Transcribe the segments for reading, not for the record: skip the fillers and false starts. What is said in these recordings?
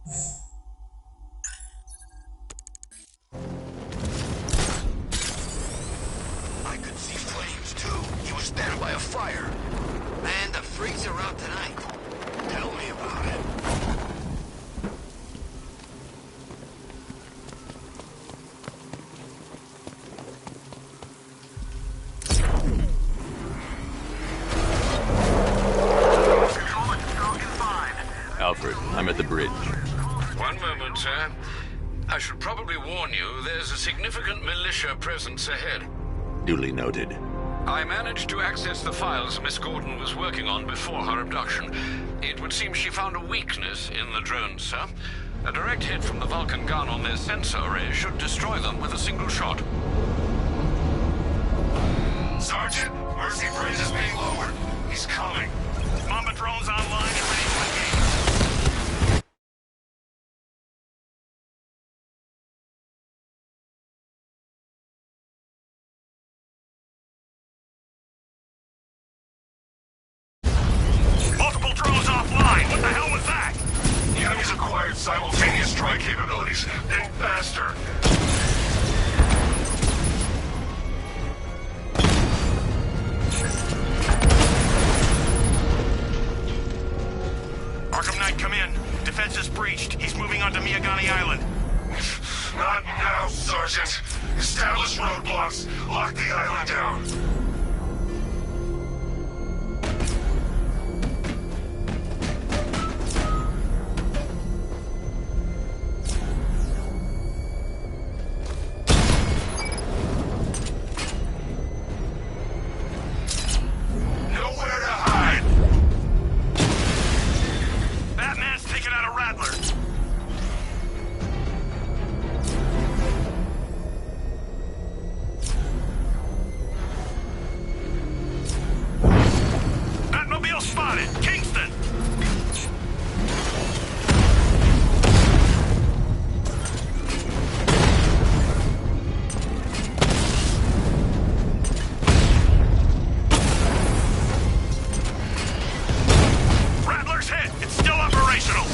I could see flames, too. He was standing by a fire. Man, the freaks are out tonight. Tell me about it. Alfred, I'm at the bridge. One moment, sir. I should probably warn you, there's a significant militia presence ahead. Duly noted. I managed to access the files Miss Gordon was working on before her abduction. It would seem she found a weakness in the drones, sir. A direct hit from the Vulcan gun on their sensor array should destroy them with a single shot. Sergeant, Mercy Bridge is being lowered. He's coming. Mamba drones online and ready to engage. Multiple drones offline. What the hell was that? The enemy's acquired simultaneous strike capabilities. Think faster. Arkham Knight, come in. Defense is breached. He's moving onto Miyagani Island. Not now, Sergeant. Establish roadblocks. Lock the island down. Nowhere to hide. Batman's taken out a Rattler. Batmobile spotted. Kingston. Rattler's hit. It's still operational.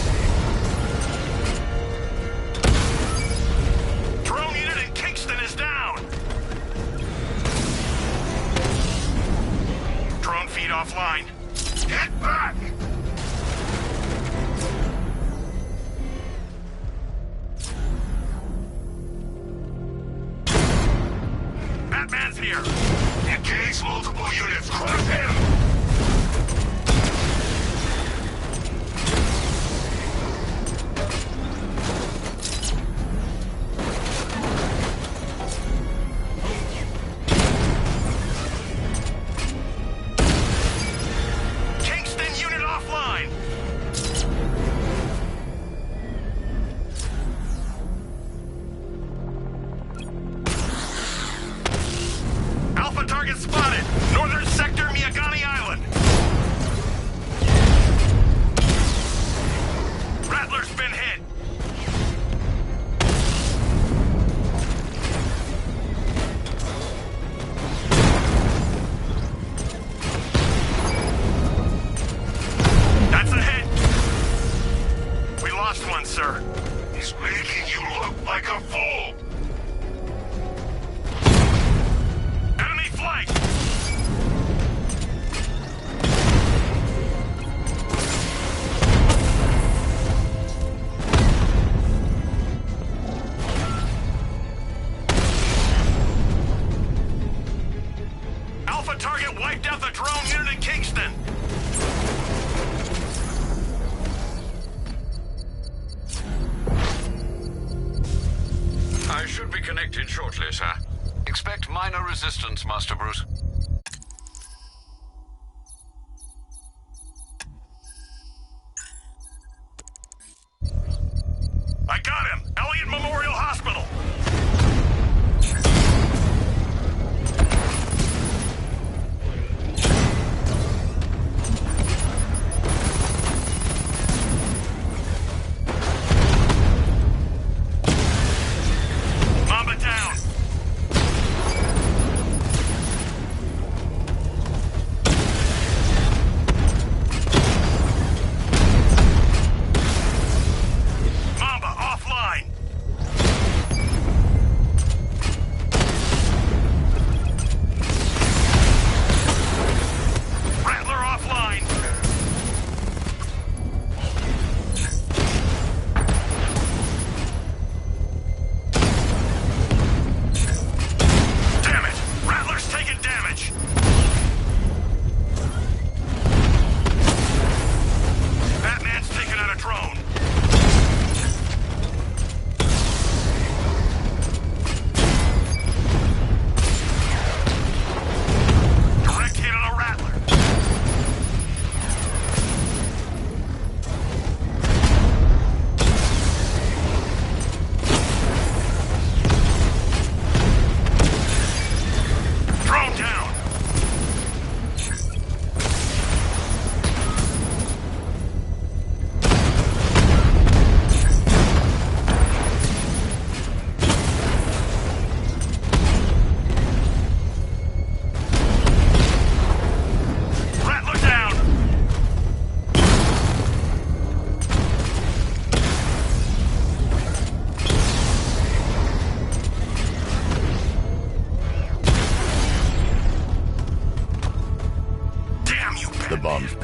Drone unit in Kingston is down. Drone feed offline. Get back! Batman's here. Engage multiple units. Crush him! Kingston unit offline. Alpha target spotted. Northern sector, Miyagani Island. Rattler's been hit. That's a hit. We lost one, sir. He's making you look like a fool! Enemy flank. Alpha target wiped out the drone unit in Kingston. I should be connected shortly, sir. Expect minor resistance, Master Bruce. I got him. Elliott Memorial Hospital. Mamba down.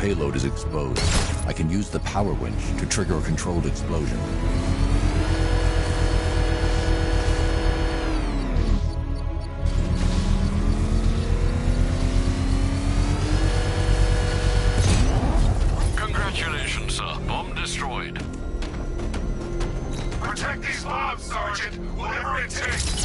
payload is exposed. I can use the power winch to trigger a controlled explosion. Congratulations, sir. Bomb destroyed. Protect these bombs, Sergeant! Whatever it takes!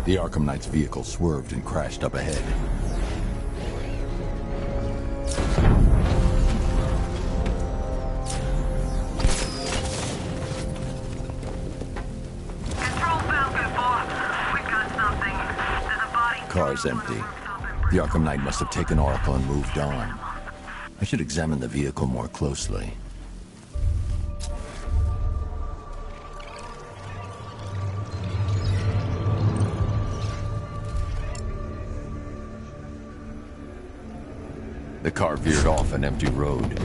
The Arkham Knight's vehicle swerved and crashed up ahead. Control Falcon 4. We got something. There's a body. Car's empty. The Arkham Knight must have taken Oracle and moved on. I should examine the vehicle more closely. The car veered off an empty road.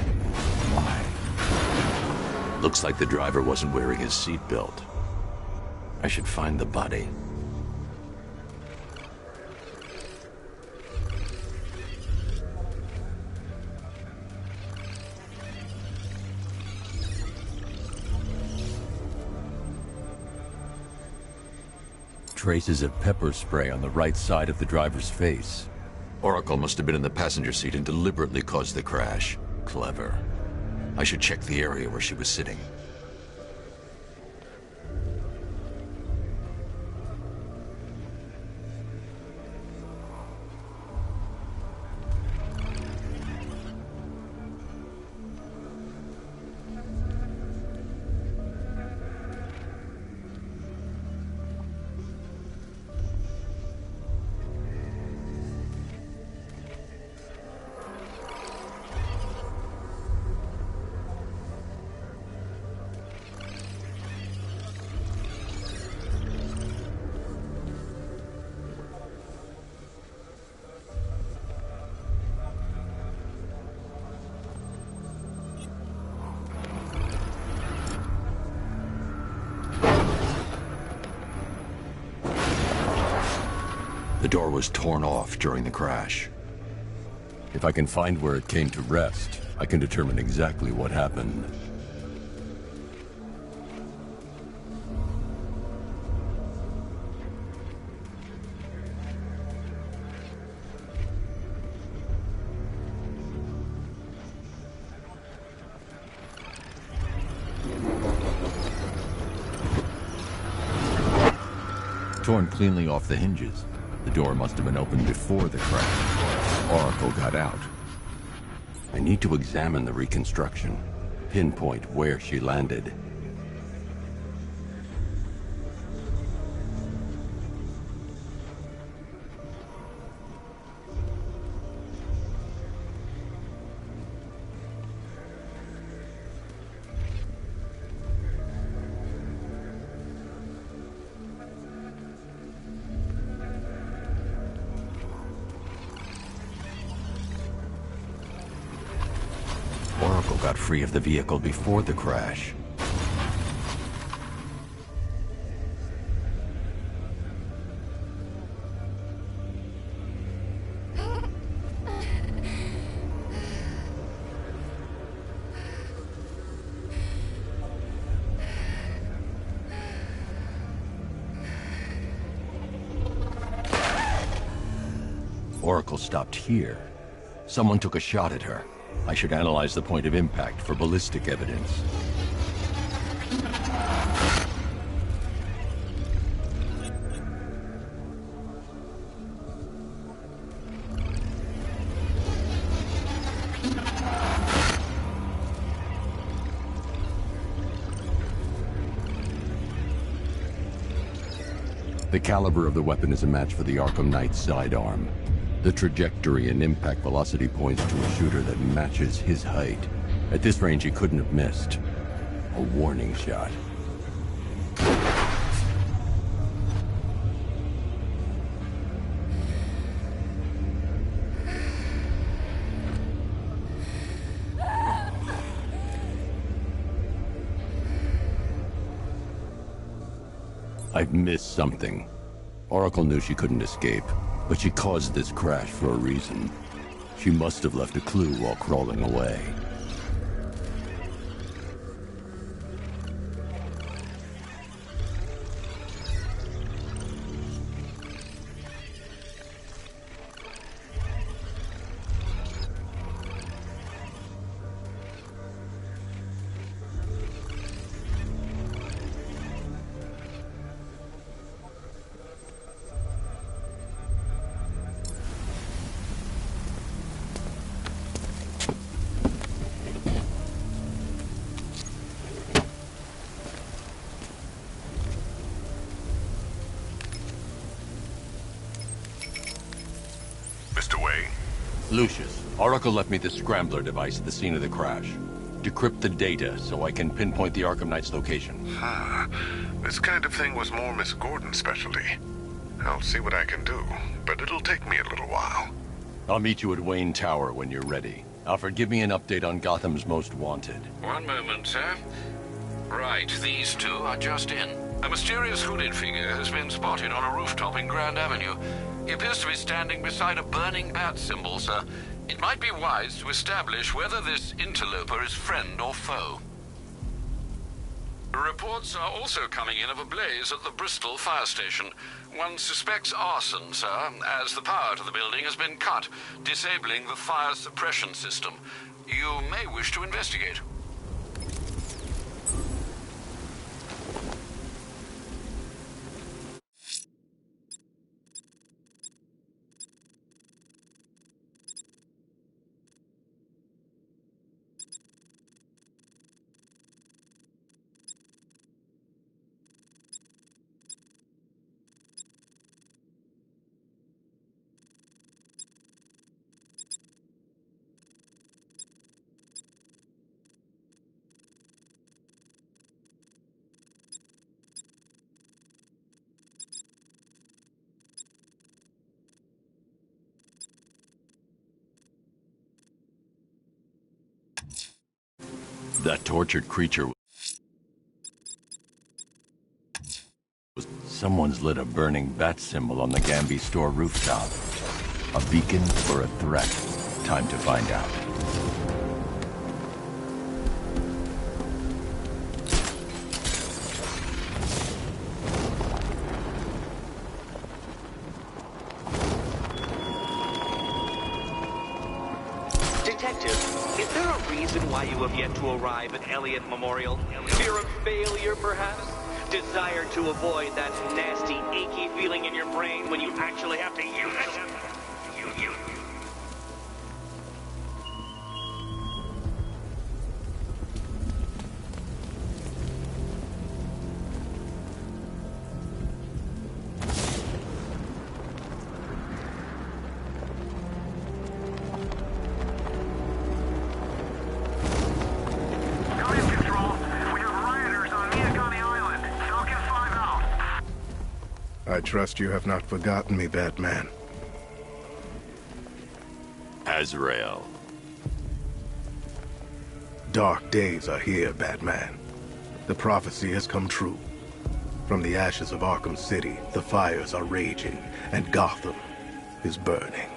Why? Looks like the driver wasn't wearing his seatbelt. I should find the body. Traces of pepper spray on the right side of the driver's face. Oracle must have been in the passenger seat and deliberately caused the crash. Clever. I should check the area where she was sitting. The door was torn off during the crash. If I can find where it came to rest, I can determine exactly what happened. Torn cleanly off the hinges. The door must have been opened before the crash. Oracle got out. I need to examine the reconstruction, pinpoint where she landed. Oracle got free of the vehicle before the crash. Oracle stopped here. Someone took a shot at her. I should analyze the point of impact for ballistic evidence. The caliber of the weapon is a match for the Arkham Knight's sidearm. The trajectory and impact velocity points to a shooter that matches his height. At this range, he couldn't have missed. A warning shot. I've missed something. Oracle knew she couldn't escape, but she caused this crash for a reason. She must have left a clue while crawling away. Mr. Wayne? Lucius, Oracle left me the scrambler device at the scene of the crash. Decrypt the data so I can pinpoint the Arkham Knight's location. This kind of thing was more Miss Gordon's specialty. I'll see what I can do, but it'll take me a little while. I'll meet you at Wayne Tower when you're ready. Alfred, give me an update on Gotham's Most Wanted. One moment, sir. Right, these two are just in. A mysterious hooded figure has been spotted on a rooftop in Grand Avenue. He appears to be standing beside a burning bat symbol, sir. It might be wise to establish whether this interloper is friend or foe. Reports are also coming in of a blaze at the Bristol fire station. One suspects arson, sir, as the power to the building has been cut, disabling the fire suppression system. You may wish to investigate. That tortured creature... Someone's lit a burning bat symbol on the Gamby store rooftop. A beacon or a threat? Time to find out. Detective, is there a reason why you have yet to arrive at Elliott Memorial? Fear of failure, perhaps? Desire to avoid that nasty, achy feeling in your brain when you actually have to use it? I trust you have not forgotten me, Batman. Azrael. Dark days are here, Batman. The prophecy has come true. From the ashes of Arkham City, the fires are raging, and Gotham is burning.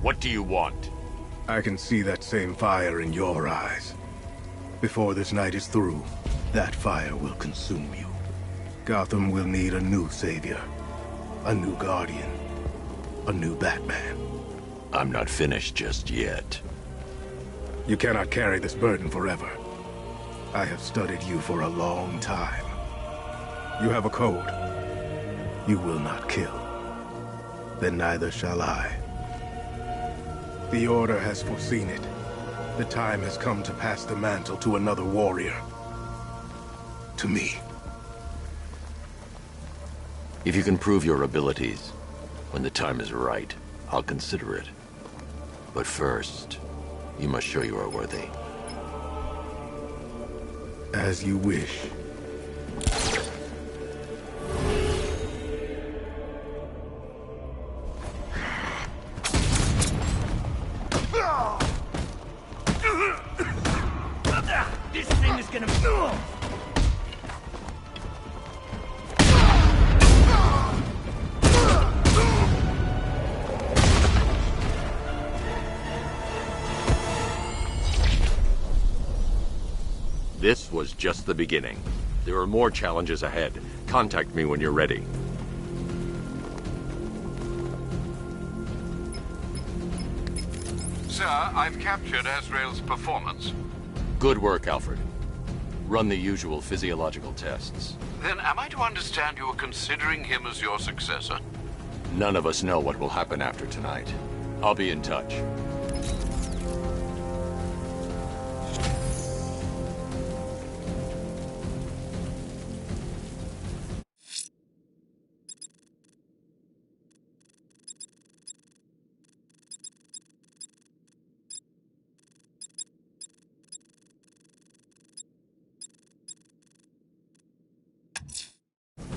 What do you want? I can see that same fire in your eyes. Before this night is through, that fire will consume you. Gotham will need a new savior, a new guardian, a new Batman. I'm not finished just yet. You cannot carry this burden forever. I have studied you for a long time. You have a code. You will not kill. Then neither shall I. The Order has foreseen it. The time has come to pass the mantle to another warrior. To me. If you can prove your abilities, when the time is right, I'll consider it. But first, you must show you are worthy. As you wish. This thing is gonna... This was just the beginning. There are more challenges ahead. Contact me when you're ready. Sir, I've captured Azrael's performance. Good work, Alfred. Run the usual physiological tests. Then am I to understand you are considering him as your successor? None of us know what will happen after tonight. I'll be in touch.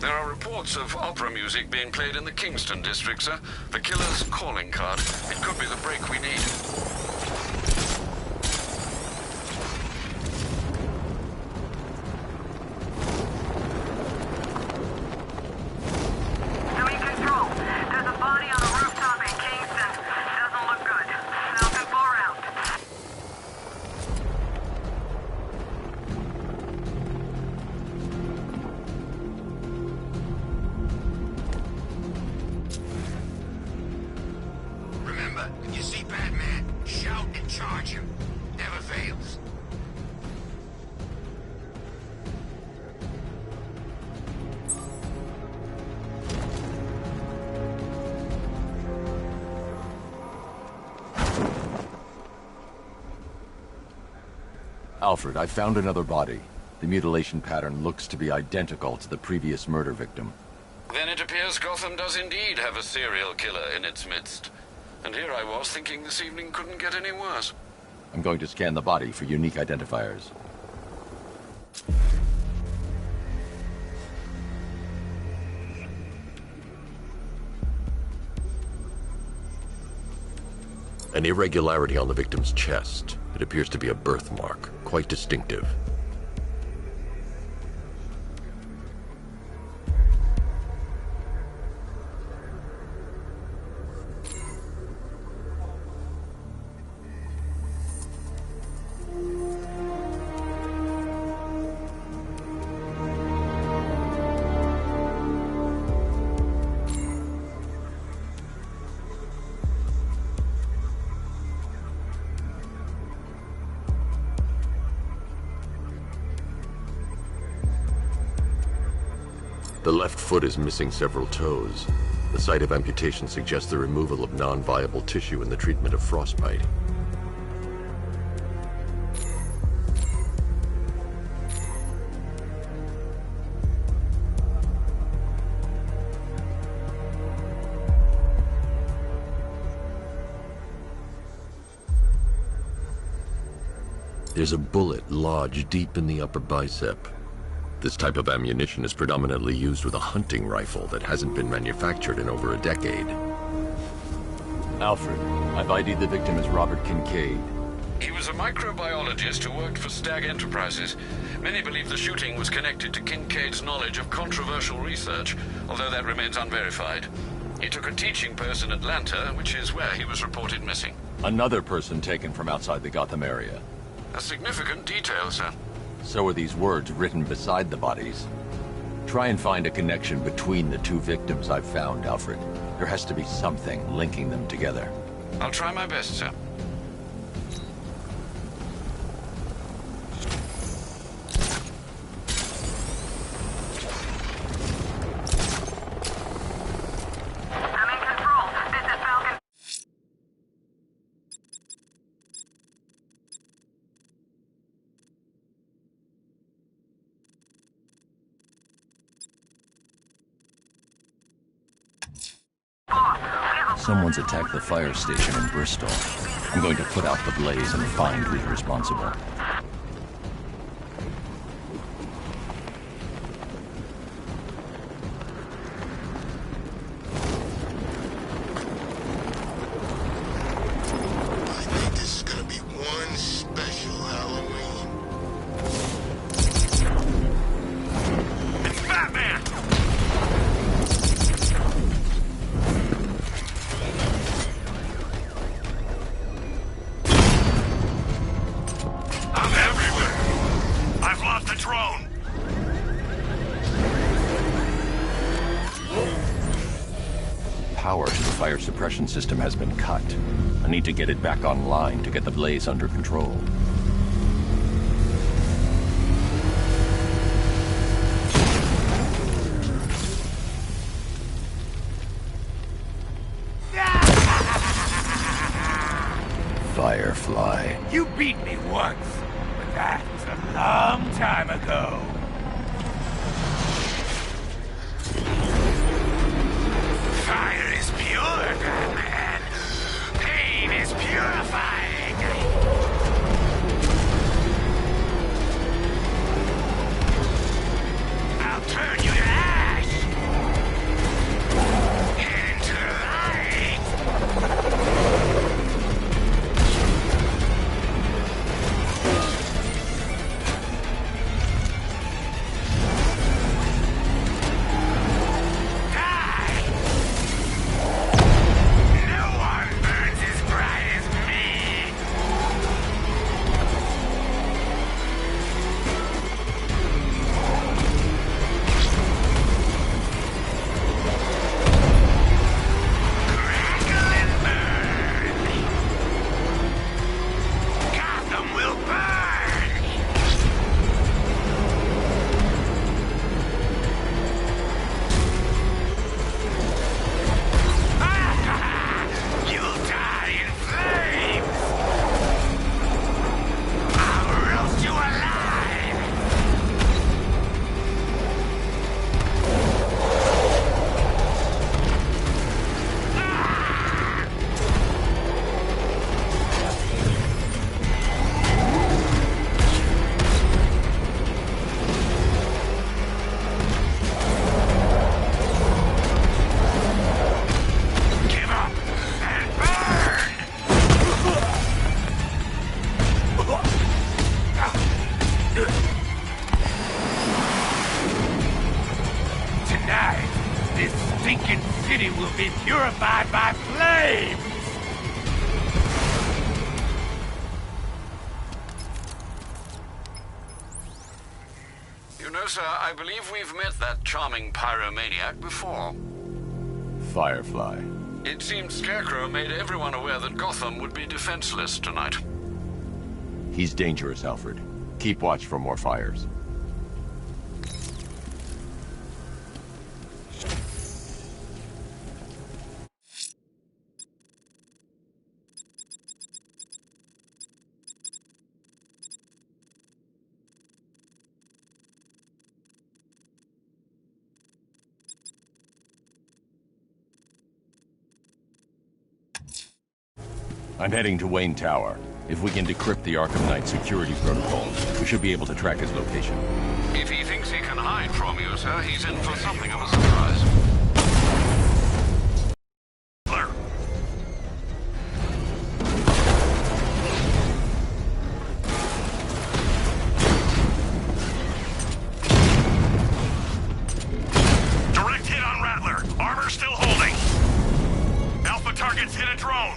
There are reports of opera music being played in the Kingston district, sir. The killer's calling card. It could be the break we need. Doing control. There's a body on a rooftop in Kingston. Doesn't look good. Falcon 4 out. Remember, if you see Batman, shout and charge him. Never fails. Alfred, I found another body. The mutilation pattern looks to be identical to the previous murder victim. Then it appears Gotham does indeed have a serial killer in its midst. And here I was thinking this evening couldn't get any worse. I'm going to scan the body for unique identifiers. An irregularity on the victim's chest. It appears to be a birthmark, quite distinctive. The left foot is missing several toes. The site of amputation suggests the removal of non-viable tissue in the treatment of frostbite. There's a bullet lodged deep in the upper bicep. This type of ammunition is predominantly used with a hunting rifle that hasn't been manufactured in over a decade. Alfred, I've ID'd the victim as Robert Kincaid. He was a microbiologist who worked for Stag Enterprises. Many believe the shooting was connected to Kincaid's knowledge of controversial research, although that remains unverified. He took a teaching post in Atlanta, which is where he was reported missing. Another person taken from outside the Gotham area. A significant detail, sir. So are these words written beside the bodies. Try and find a connection between the two victims I've found, Alfred. There has to be something linking them together. I'll try my best, sir. I'm in control. This is Falcon. Someone's attacked the fire station in Bristol. I'm going to put out the blaze and find who's responsible. I think this is gonna be one special Halloween. It's Batman! fire suppression system has been cut. I need to get it back online to get the blaze under control. Firefly. You beat me once, but that was a long time ago. Fire is pure, Batman. Pain is purifying. I'll turn you to ash. Into light. city will be purified by flames! You know, sir, I believe we've met that charming pyromaniac before. Firefly. It seems Scarecrow made everyone aware that Gotham would be defenseless tonight. He's dangerous, Alfred. Keep watch for more fires. I'm heading to Wayne Tower. If we can decrypt the Arkham Knight security protocols, we should be able to track his location. If he thinks he can hide from you, sir, he's in for something of a surprise. Direct hit on Rattler. Armor still holding. Alpha targets hit a drone.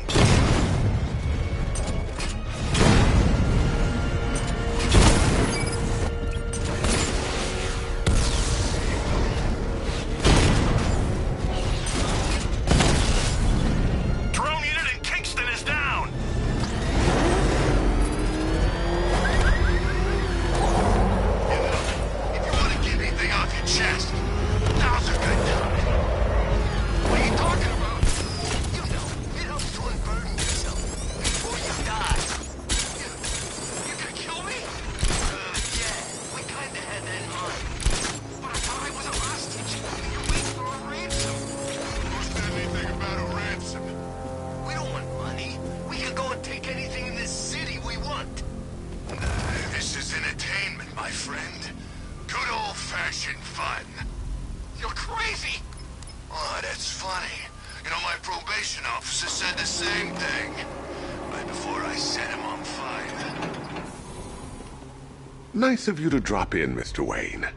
Nice of you to drop in, Mr. Wayne.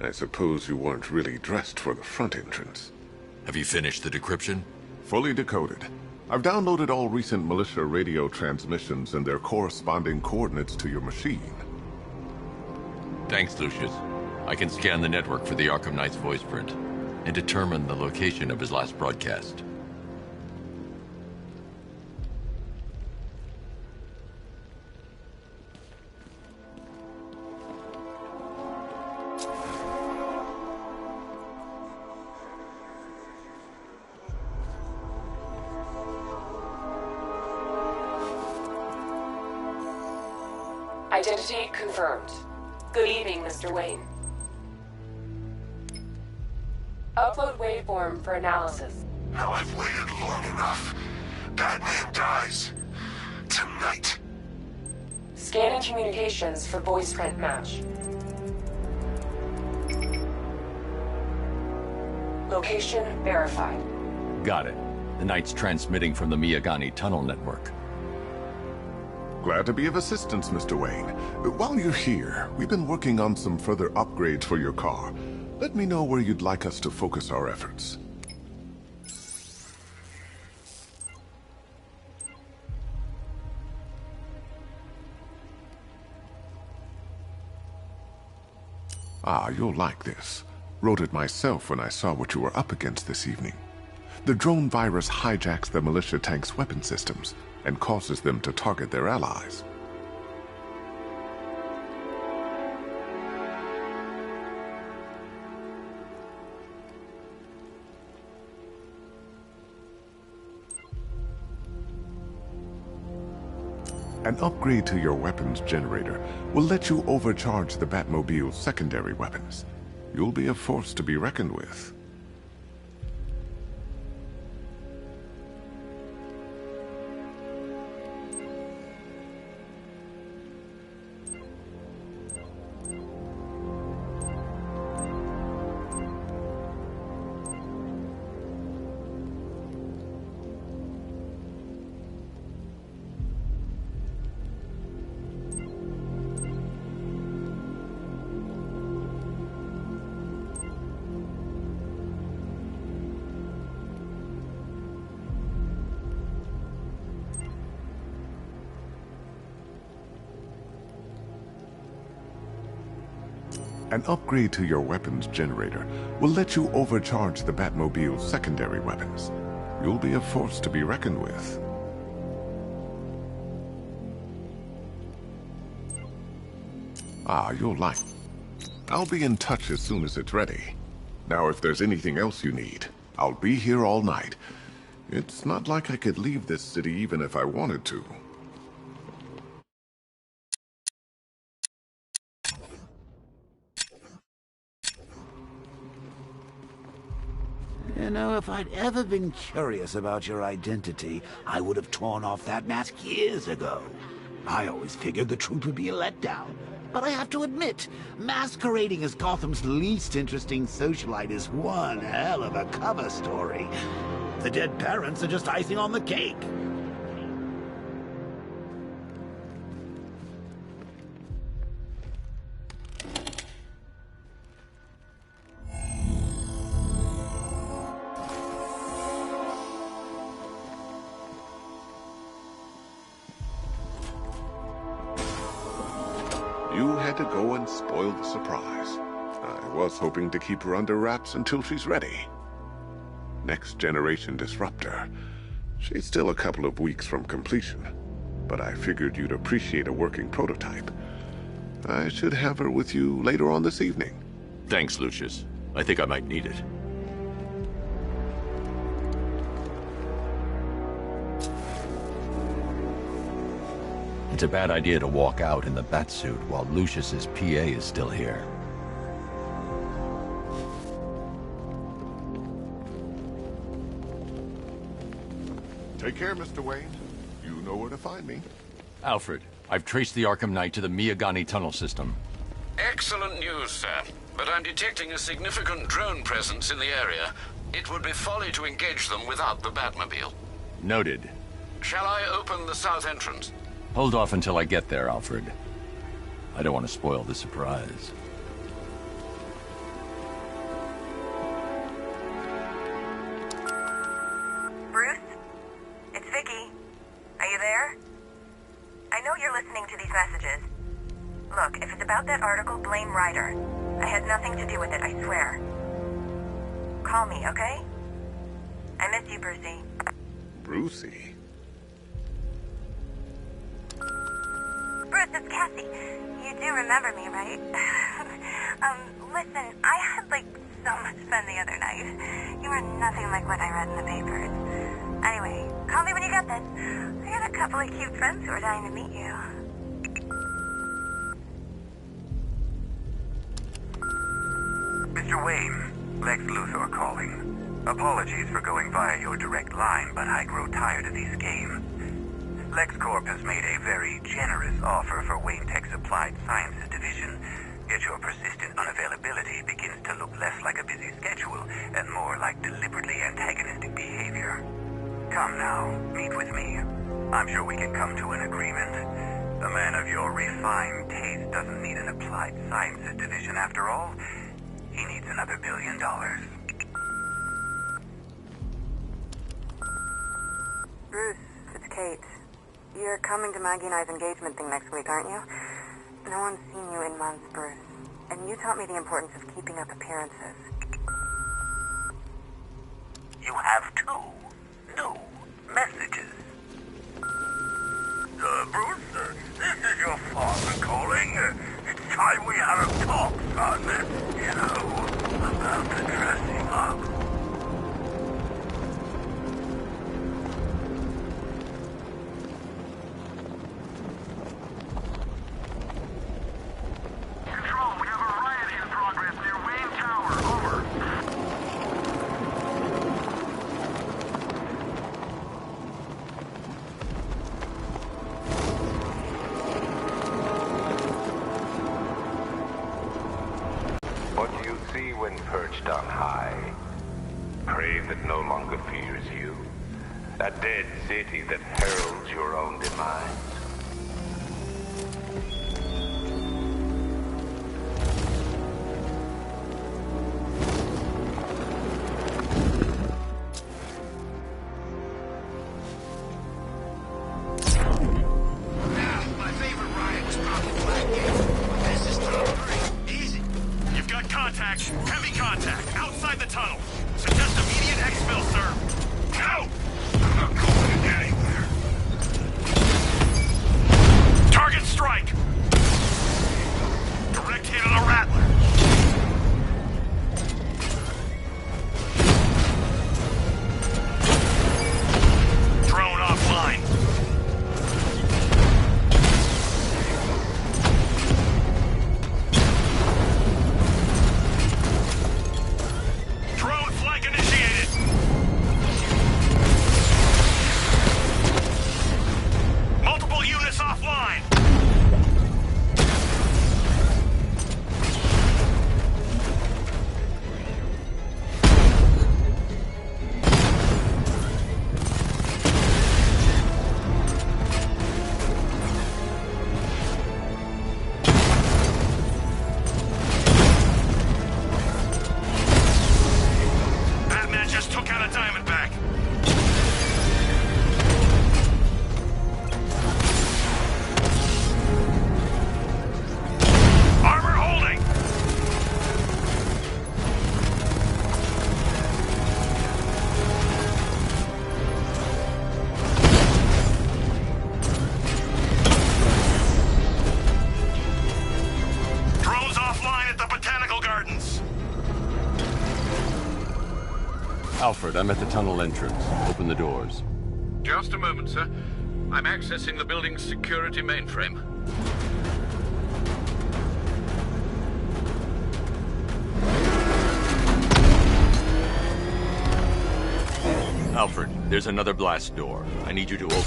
I suppose you weren't really dressed for the front entrance. Have you finished the decryption? Fully decoded. I've downloaded all recent militia radio transmissions and their corresponding coordinates to your machine. Thanks, Lucius. I can scan the network for the Arkham Knight's voice print and determine the location of his last broadcast. Identity confirmed. Good evening, Mr. Wayne. Upload waveform for analysis. Now I've waited long enough. Batman dies. Tonight. Scanning communications for voice print match. Location verified. Got it. The Knight's transmitting from the Miyagani tunnel network. Glad to be of assistance, Mr. Wayne. While you're here, we've been working on some further upgrades for your car. Let me know where you'd like us to focus our efforts. Ah, you'll like this. Wrote it myself when I saw what you were up against this evening. The drone virus hijacks the militia tank's weapon systems and causes them to target their allies. An upgrade to your weapons generator will let you overcharge the Batmobile's secondary weapons. You'll be a force to be reckoned with. An upgrade to your weapons generator will let you overcharge the Batmobile's secondary weapons. You'll be a force to be reckoned with. Ah, you'll like. I'll be in touch as soon as it's ready. Now, if there's anything else you need, I'll be here all night. It's not like I could leave this city even if I wanted to. You know, if I'd ever been curious about your identity, I would have torn off that mask years ago. I always figured the truth would be a letdown. But I have to admit, masquerading as Gotham's least interesting socialite is one hell of a cover story. The dead parents are just icing on the cake. You had to go and spoil the surprise. I was hoping to keep her under wraps until she's ready. Next generation disruptor. She's still a couple of weeks from completion, but I figured you'd appreciate a working prototype. I should have her with you later on this evening. Thanks, Lucius. I think I might need it. It's a bad idea to walk out in the Batsuit while Lucius's PA is still here. Take care, Mr. Wayne. You know where to find me. Alfred, I've traced the Arkham Knight to the Miyagani tunnel system. Excellent news, sir. But I'm detecting a significant drone presence in the area. It would be folly to engage them without the Batmobile. Noted. Shall I open the south entrance? Hold off until I get there, Alfred. I don't want to spoil the surprise. Bruce? It's Vicky. Are you there? I know you're listening to these messages. Look, if it's about that article, blame Ryder. I had nothing to do with it, I swear. Call me, okay? I miss you, Brucey. Brucey? Bruce, it's Cassie. You do remember me, right? Listen, I had, so much fun the other night. You were nothing like what I read in the papers. Anyway, call me when you get this. I got a couple of cute friends who are dying to meet you. Mr. Wayne, Lex Luthor calling. Apologies for going via your direct line, but I grow tired of these games. LexCorp has made a very generous offer for Wayne Tech's Applied Sciences division, yet your persistent unavailability begins to look less like a busy schedule and more like deliberately antagonistic behavior. Come now, meet with me. I'm sure we can come to an agreement. A man of your refined taste doesn't need an Applied Sciences division after all. He needs another $1 billion. Bruce, it's Kate. You're coming to Maggie and I's engagement thing next week, aren't you? No one's seen you in months, Bruce. And you taught me the importance of keeping up appearances. You have 2 new messages. Bruce, this is your father calling. It's time we had a talk, son. You know, about the dressing up. What do you see when perched on high? Prey that no longer fears you. A dead city that heralds your own demise. My favorite riot was probably Blackgate. This is top 3. Easy. You've got contact. Heavy contact. Outside the tunnel. Suggest immediate exfil, sir. Go! I'm not going anywhere. Target strike. Direct hit on a Rattler. Drone offline. Drone flank initiated. Multiple units offline. Batman just took out a Diamondback. Armor holding. Drones offline at the Botanical Gardens. Alfred, I'm at the tunnel entrance. Open the doors. Just a moment, sir. I'm accessing the building's security mainframe. Alfred, there's another blast door. I need you to open it.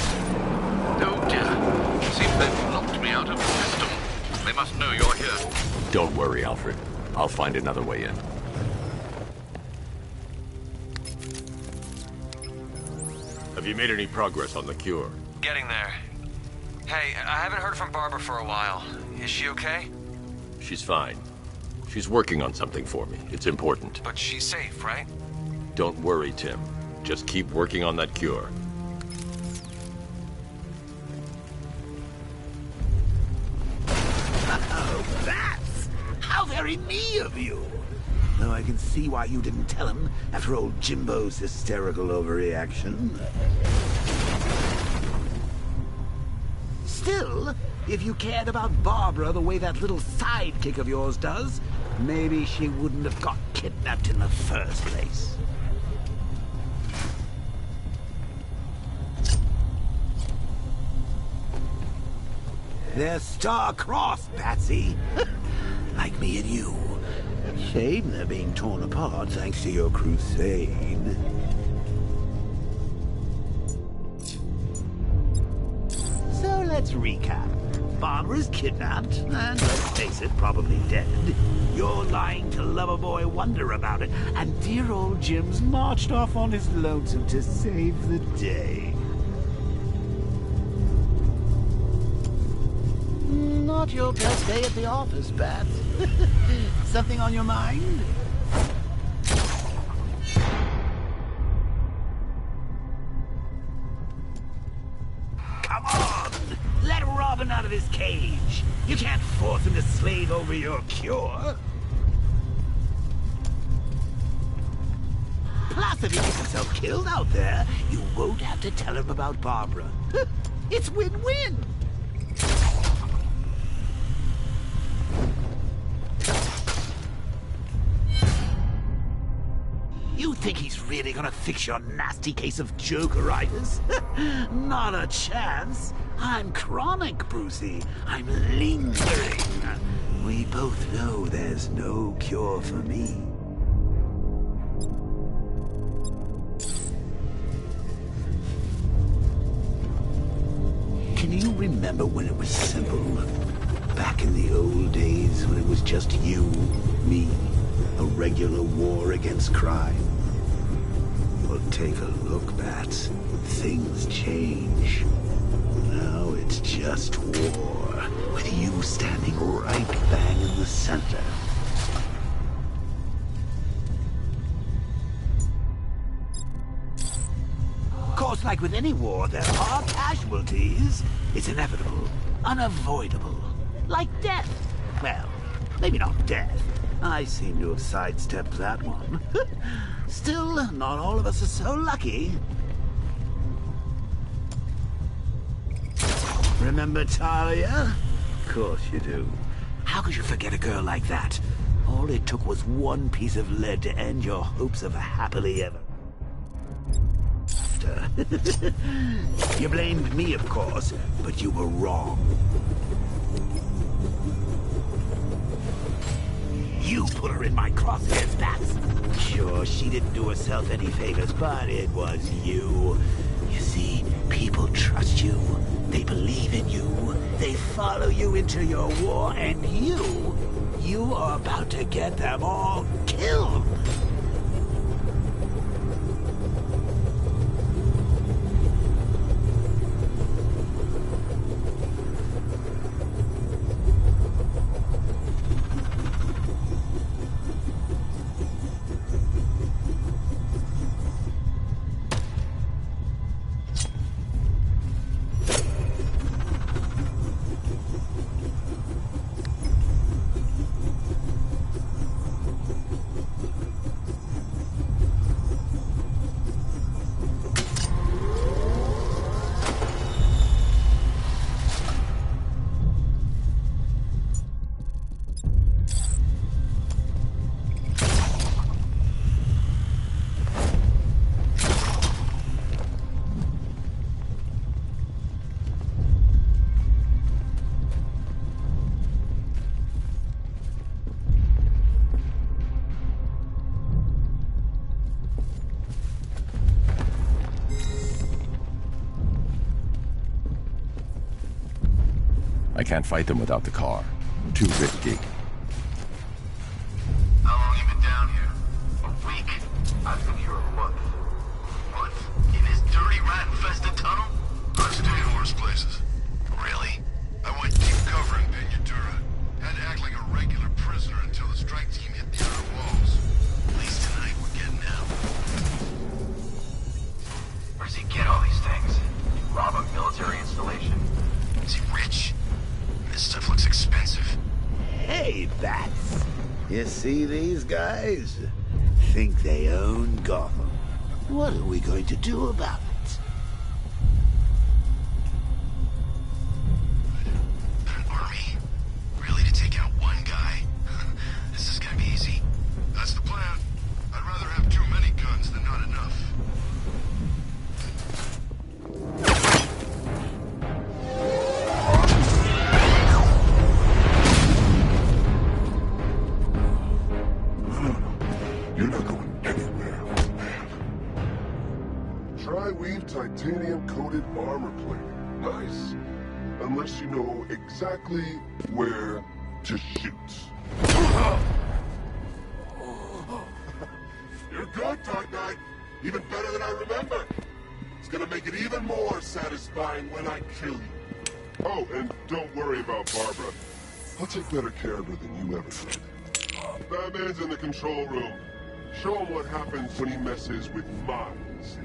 Oh dear. Seems they've locked me out of the system. They must know you're here. Don't worry, Alfred. I'll find another way in. Have you made any progress on the cure? Getting there. Hey, I haven't heard from Barbara for a while. Is she okay? She's fine. She's working on something for me. It's important. But she's safe, right? Don't worry, Tim. Just keep working on that cure. Oh, bats! How very me of you! Though I can see why you didn't tell him after old Jimbo's hysterical overreaction. Still, if you cared about Barbara the way that little sidekick of yours does, maybe she wouldn't have got kidnapped in the first place. They're star-crossed, Patsy. Like me and you. Shame they're being torn apart thanks to your crusade. So let's recap. Barbara's kidnapped, and let's face it, probably dead. You're lying to Loverboy Wonder about it, and dear old Jim's marched off on his lonesome to save the day. Not your best day at the office, Bat. Something on your mind? Come on! Let Robin out of his cage! You can't force him to slave over your cure! Plus, if he gets himself killed out there, you won't have to tell him about Barbara. It's win-win! You think he's really gonna fix your nasty case of Jokeritis? Not a chance. I'm chronic, Brucey. I'm lingering. We both know there's no cure for me. Can you remember when it was simple? Back in the old days when it was just you, me, a regular war against crime? Well, take a look, Bats. Things change. Now it's just war, with you standing right bang in the center. Of course, like with any war, there are casualties. It's inevitable, unavoidable. Like death. Well, maybe not death. I seem to have sidestepped that one. Still, not all of us are so lucky. Remember Talia? Of course you do. How could you forget a girl like that? All it took was one piece of lead to end your hopes of a happily ever after. You blamed me, of course, but you were wrong. You put her in my crosshairs, Bats. Sure, she didn't do herself any favors, but it was you. You see, people trust you. They believe in you. They follow you into your war, and you are about to get them all killed. I can't fight them without the car. Too risky. How long you been down here? A week? I've been here a month. What? In this dirty, rat-infested tunnel? I've stayed in worse places. Really? I went deep cover in Peñatura. Had to act like a regular prisoner until the strike team hit the outer walls. At least tonight we're getting out. Where's he get all these things? Rob a military installation? Is he rich? This stuff looks expensive. Hey, Bats. You see these guys? Think they own Gotham. What are we going to do about it? An army? Really, to take out one guy? This is gonna be easy. That's the plan. I'd rather have too many guns than not enough. useless. Unless you know exactly where to shoot. You're good, Dark Knight. Even better than I remember. It's gonna make it even more satisfying when I kill you. Oh, and don't worry about Barbara. I'll take better care of her than you ever did. Batman's in the control room. Show him what happens when he messes with minds.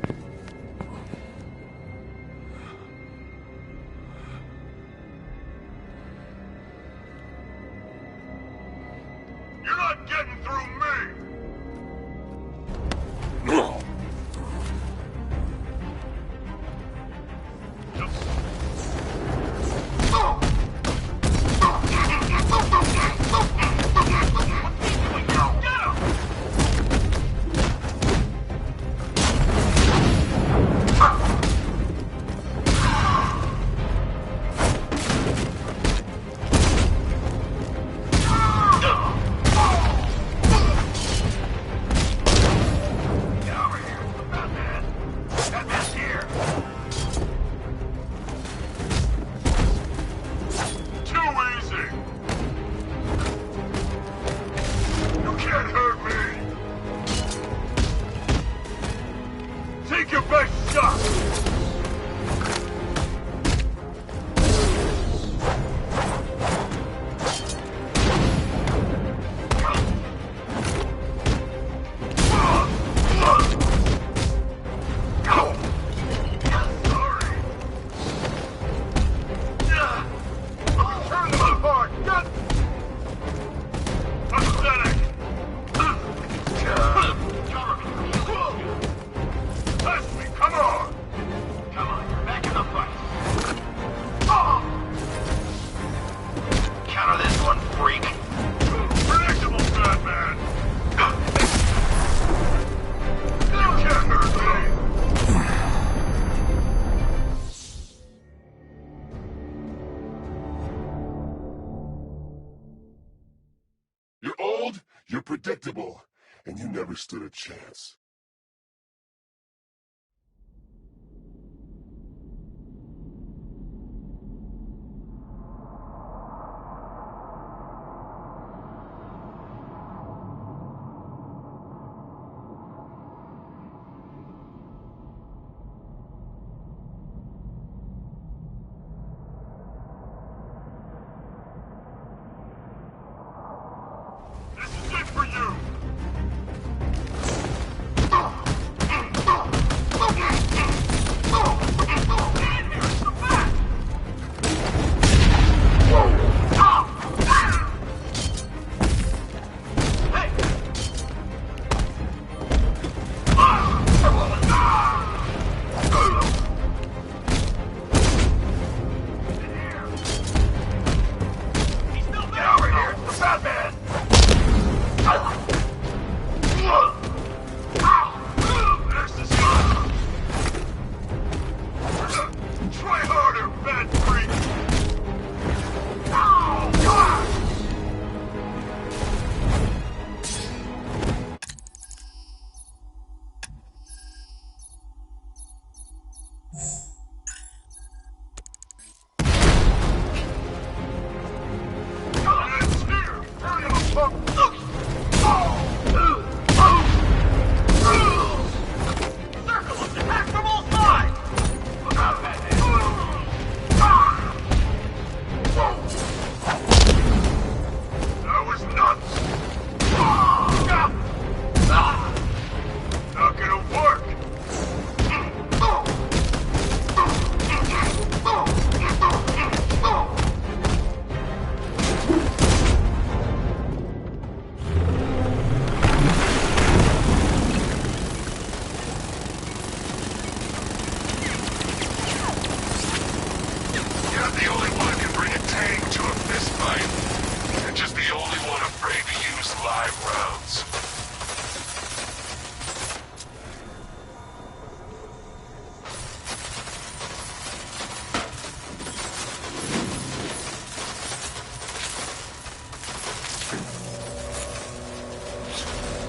You're not getting through me! You're predictable, and you never stood a chance.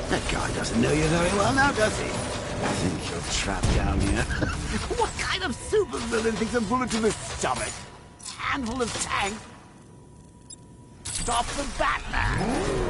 That guy doesn't know you very well now, does he? I think you're trapped down here. What kind of supervillain thinks a bullet to the goddammit! Handful of tank. Stop the Batman!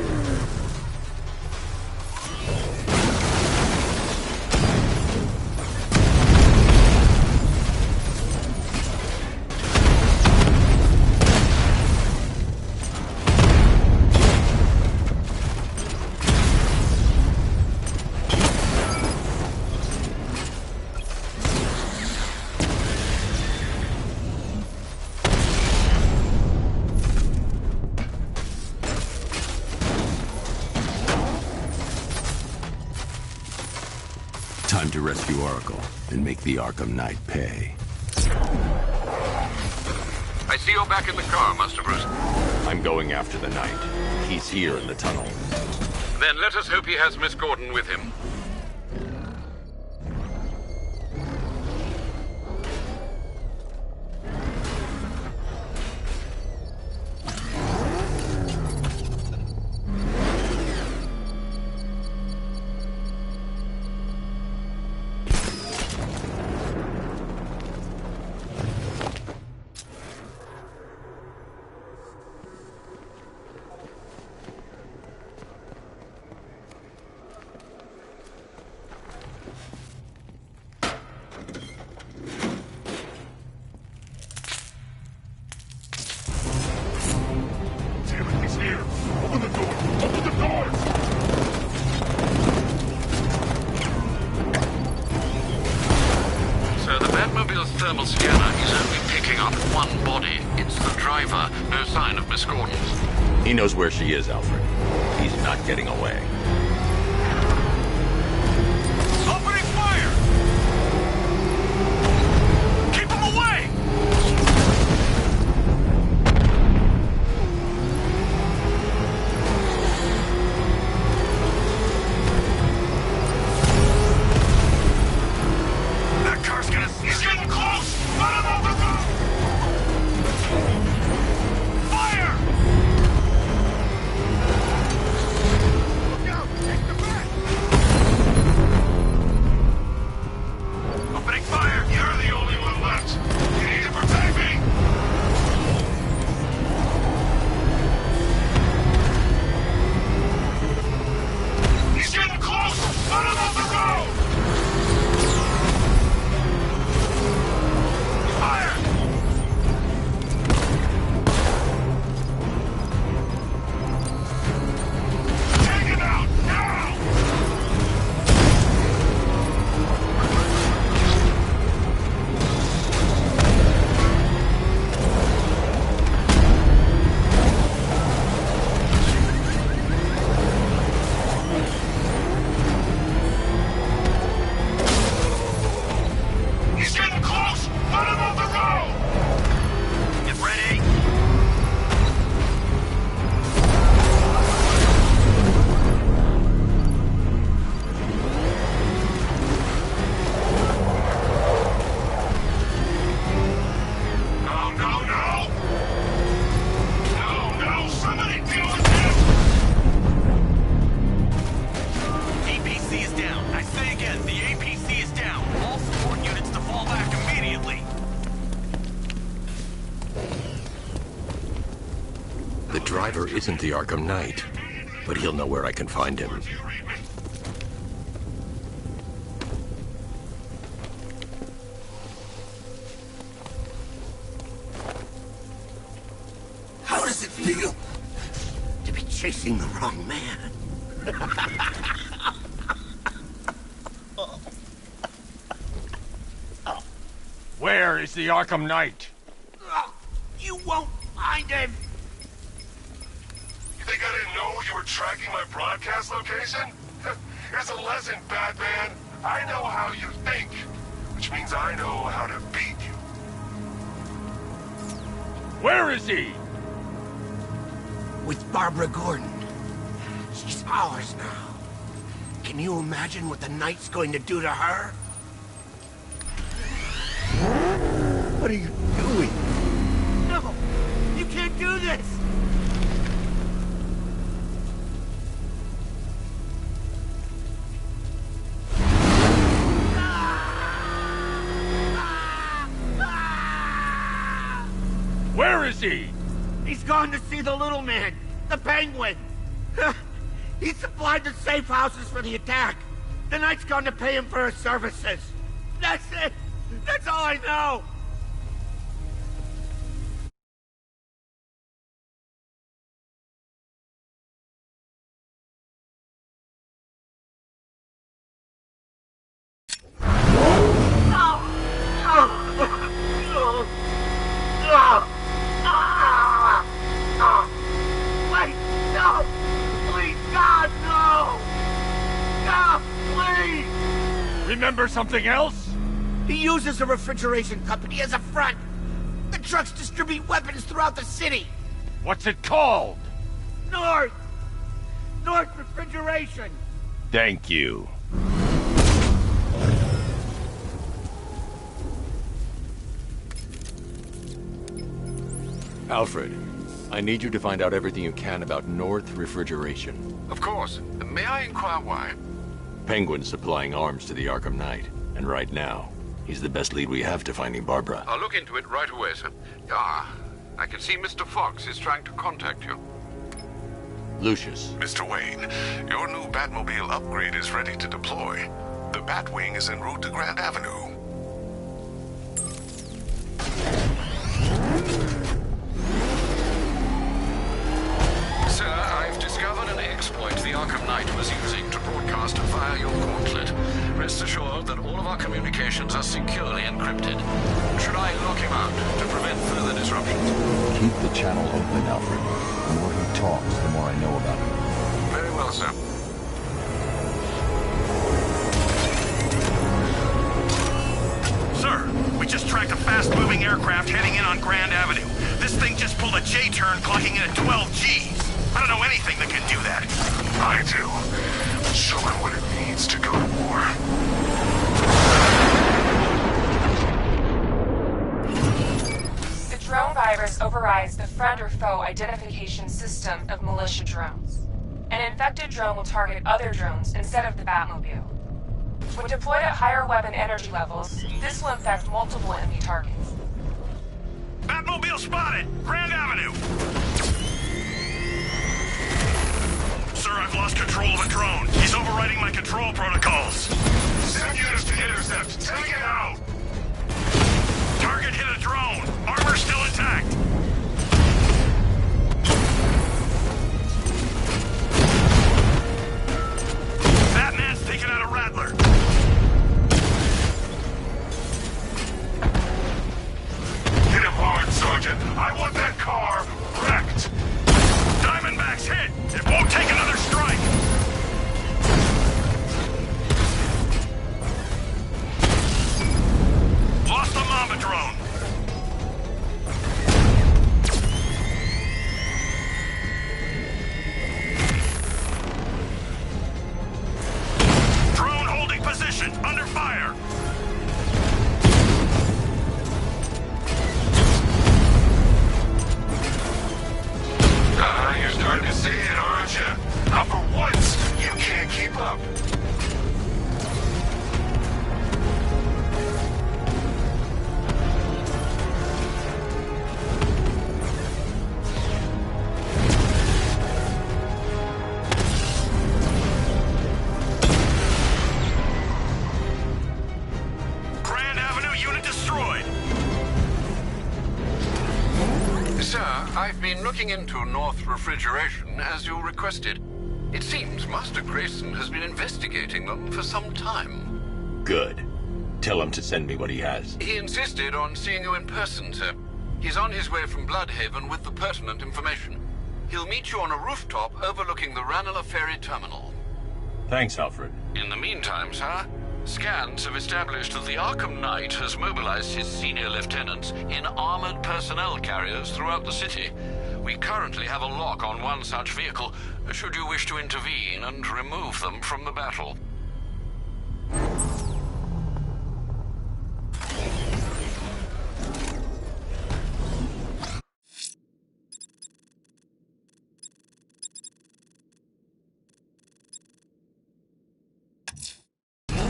Time to rescue Oracle and make the Arkham Knight pay. I see you're back in the car, Master Bruce. I'm going after the Knight. He's here in the tunnel. Then let us hope he has Miss Gordon with him. Thermal scanner is only picking up one body. It's the driver. No sign of Miss Gordon. He knows where she is, Alfred. He's not getting away. Opening fire! Keep him away! That car's gonna... He's getting close! Let him over the road! Fire! Look out! Take the back! Opening fire! You're the only one left! You need to protect me! He's getting close! Let him off the road! Fire! Take him out! Now! He's getting close! Let him off the road! Get ready! No, no, no! No, no! Somebody deal with him! APC is down. I say again, the APC is down. All support units to fall back immediately. The driver isn't the Arkham Knight, but he'll know where I can find him. How does it feel to be chasing the wrong man? Where is the Arkham Knight? You won't find him! You think I didn't know you were tracking my broadcast location? Here's a lesson, Batman. I know how you think, which means I know how to beat you. Where is he? With Barbara Gordon. She's ours now. Can you imagine what the Knight's going to do to her? What are you doing? No! You can't do this! Where is he? He's gone to see the little man, the Penguin. He supplied the safe houses for the attack. The Knight's gone to pay him for his services. That's it. That's all I know. Wait, no! Please, God, no! No, please! Remember something else? He uses a refrigeration company as a front. The trucks distribute weapons throughout the city. What's it called? North Refrigeration. Thank you. Alfred, I need you to find out everything you can about North Refrigeration. Of course. May I inquire why? Penguin's supplying arms to the Arkham Knight, and right now, he's the best lead we have to finding Barbara. I'll look into it right away, sir. Ah, I can see Mr. Fox is trying to contact you. Lucius. Mr. Wayne, your new Batmobile upgrade is ready to deploy. The Batwing is en route to Grand Avenue. Sir, I've discovered an exploit the Arkham Knight was using to broadcast via your gauntlet. Rest assured that all of our communications are securely encrypted. Should I lock him out to prevent further disruptions? Keep the channel open, Alfred. The more he talks, the more I know about him. Very well, sir. Sir, we just tracked a fast-moving aircraft heading in on Grand Avenue. This thing just pulled a J-turn clocking in at 12 Gs. I don't know anything that can do that. I do. Show him what it means to go to war. The drone virus overrides the friend or foe identification system of militia drones. An infected drone will target other drones instead of the Batmobile. When deployed at higher weapon energy levels, this will infect multiple enemy targets. Batmobile spotted! Grand Avenue! Sir, I've lost control of a drone. He's overriding my control protocols. Send units to intercept. Take it out! Target hit a drone. Armor still intact. Batman's taken out a Rattler. Hit him hard, Sergeant. I want that car wrecked. Diamondback's hit. It won't take another strike. Lost the Mamba drone. Drone holding position. Under fire. You're starting to see it, aren't you? Now for once, you can't keep up. Grand Avenue unit destroyed. Sir, I've been looking into North Refrigeration as you requested. It seems Master Grayson has been investigating them for some time. Good. Tell him to send me what he has. He insisted on seeing you in person, sir. He's on his way from Bloodhaven with the pertinent information. He'll meet you on a rooftop overlooking the Ranelagh Ferry Terminal. Thanks, Alfred. In the meantime, sir, scans have established that the Arkham Knight has mobilized his senior lieutenants in armored personnel carriers throughout the city. We currently have a lock on one such vehicle, should you wish to intervene and remove them from the battle.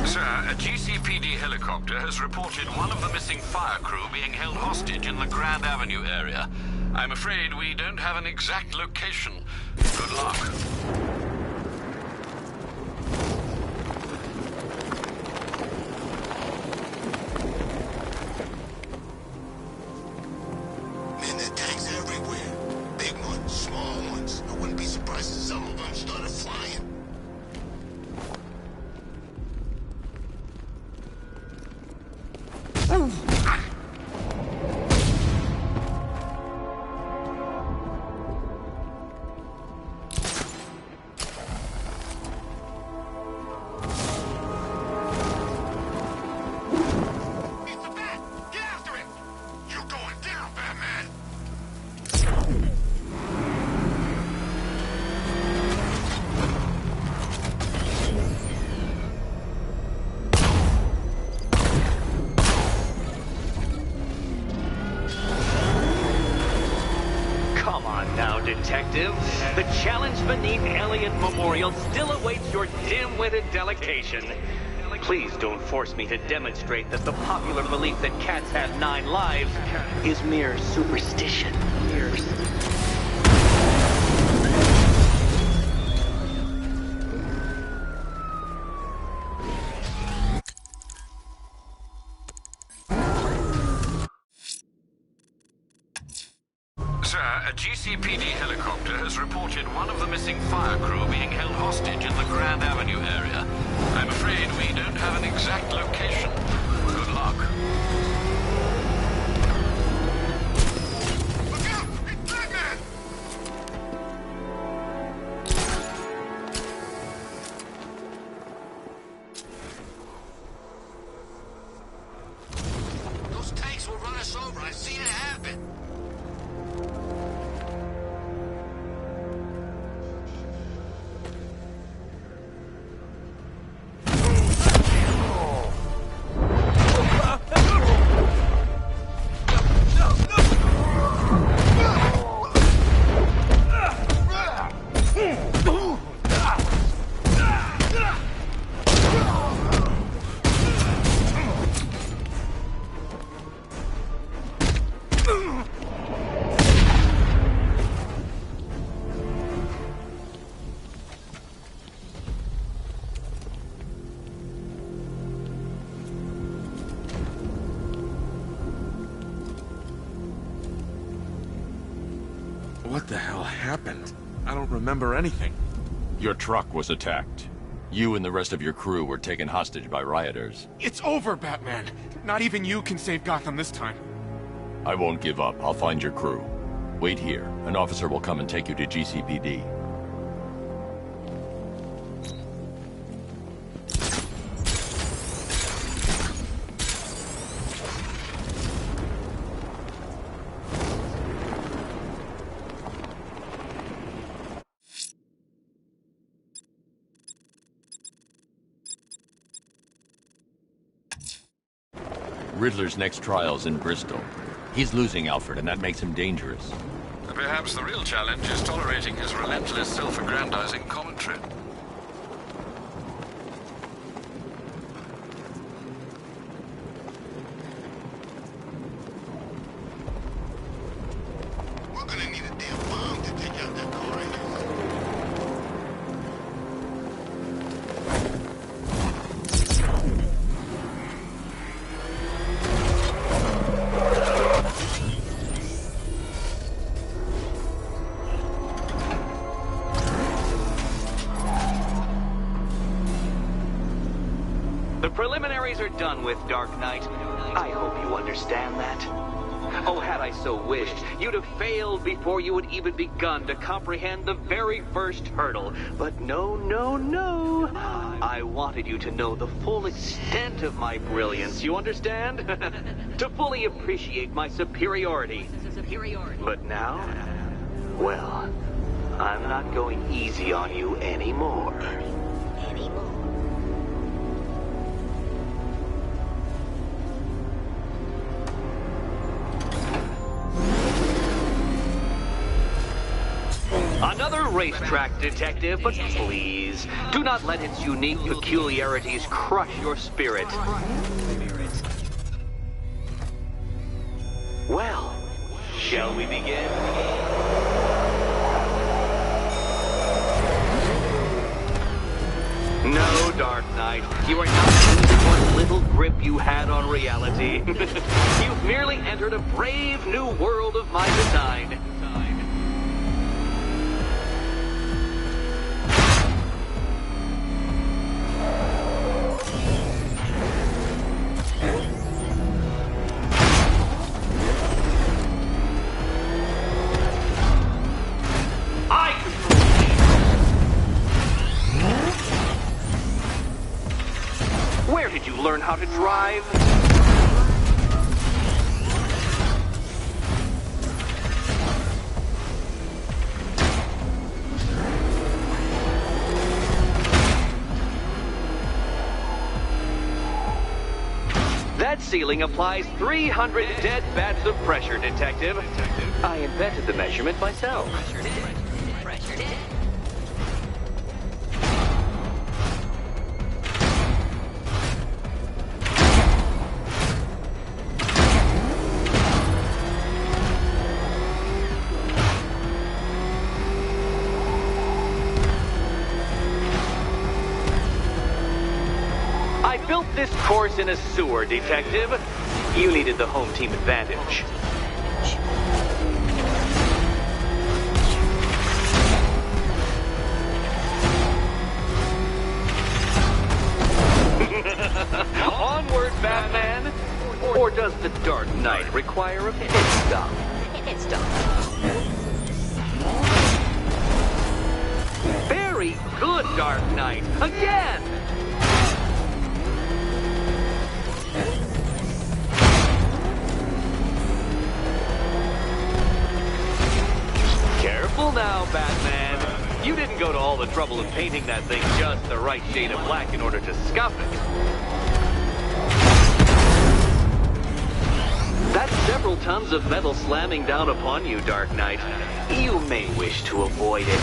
Sir, a GCPD helicopter has reported one of the missing fire crew being held hostage in the Grand Avenue area. I'm afraid we don't have an exact location. Good luck. Man, there are tanks everywhere. Big ones, small ones. I wouldn't be surprised if some of them started flying. Detective, the challenge beneath Elliott Memorial still awaits your dim-witted delectation. Please don't force me to demonstrate that the popular belief that cats have 9 lives is mere superstition. Sir, a GCPD helicopter has reported one of the missing fire crew being held hostage in the Grand Avenue area. I'm afraid we don't have an exact location. Good luck. Look out! It's Batman! Those tanks will run us over. I've seen it happen. What the hell happened? I don't remember anything. Your truck was attacked. You and the rest of your crew were taken hostage by rioters. It's over, Batman. Not even you can save Gotham this time. I won't give up. I'll find your crew. Wait here. An officer will come and take you to GCPD. Riddler's next trial's in Bristol. He's losing Alfred, and that makes him dangerous. Perhaps the real challenge is tolerating his relentless self-aggrandizing commentary. We're gonna need a damn bomb to take out that car right now. The preliminaries are done with, Dark Knight. I hope you understand that. Oh, had I so wished, you'd have failed before you had even begun to comprehend the very first hurdle. But no, no, no. I wanted you to know the full extent of my brilliance, you understand? To fully appreciate my superiority. But now, well, I'm not going easy on you anymore. Another racetrack, Detective, but please, do not let its unique peculiarities crush your spirit. Well, shall we begin? No, Dark Knight, you are not losing what little grip you had on reality. You've merely entered a brave new world of my design. Where did you learn how to drive? That ceiling applies 300 dead bats of pressure, Detective. I invented the measurement myself. I built this course in a sewer, Detective. You needed the home team advantage. Onward, Batman! Or does the Dark Knight require a pit stop? Very good, Dark Knight. Again! Careful now, Batman. You didn't go to all the trouble of painting that thing just the right shade of black in order to scuff it. That's several tons of metal slamming down upon you, Dark Knight. You may wish to avoid it.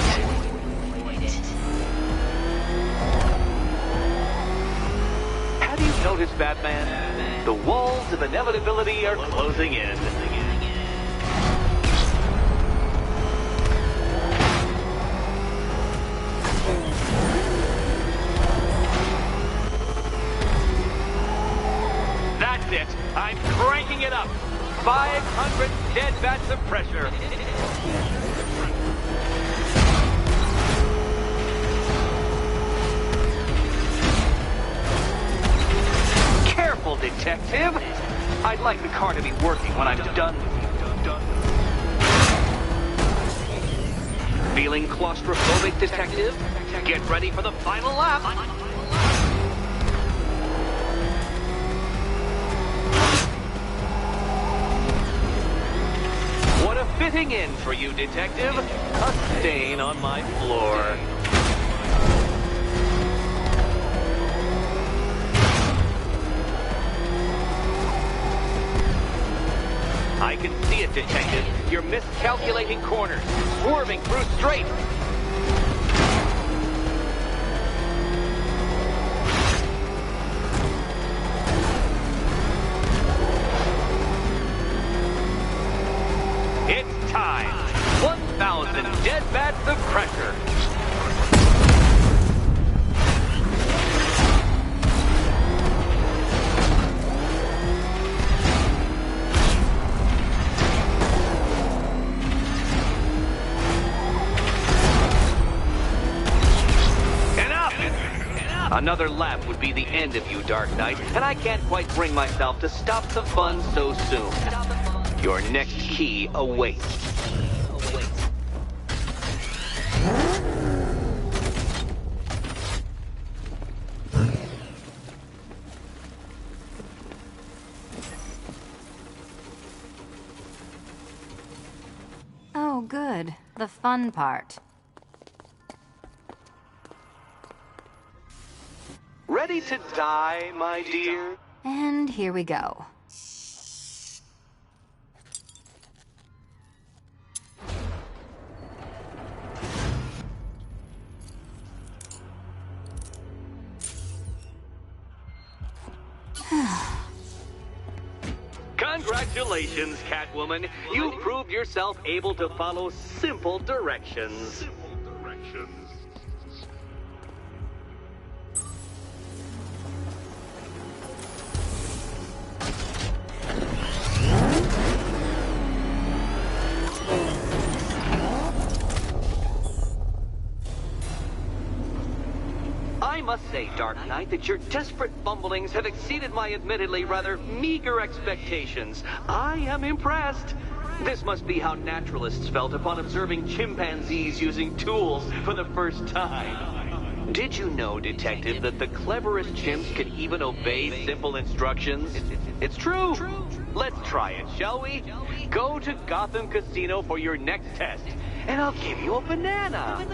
Have you noticed, Batman? The walls of inevitability are closing in. That's it. I'm cranking it up. 500 dead bats of pressure. Careful, Detective. I'd like the car to be working when I'm done with you. Feeling claustrophobic, Detective? Get ready for the final lap. What a fitting in for you, Detective. A stain on my floor. I can see it, Detective. You're miscalculating corners, swerving through straight. It's time. 1,000 dead bats of pressure. Another lap would be the end of you, Dark Knight, and I can't quite bring myself to stop the fun so soon. Your next key awaits. Oh, good. The fun part. Ready to die, my dear? And here we go. Congratulations, Catwoman. You proved yourself able to follow simple directions. I must say, Dark Knight, that your desperate fumblings have exceeded my admittedly rather meager expectations. I am impressed. This must be how naturalists felt upon observing chimpanzees using tools for the first time. Did you know, Detective, that the cleverest chimps can even obey simple instructions? It's true. Let's try it, shall we? Go to Gotham Casino for your next test, and I'll give you a banana.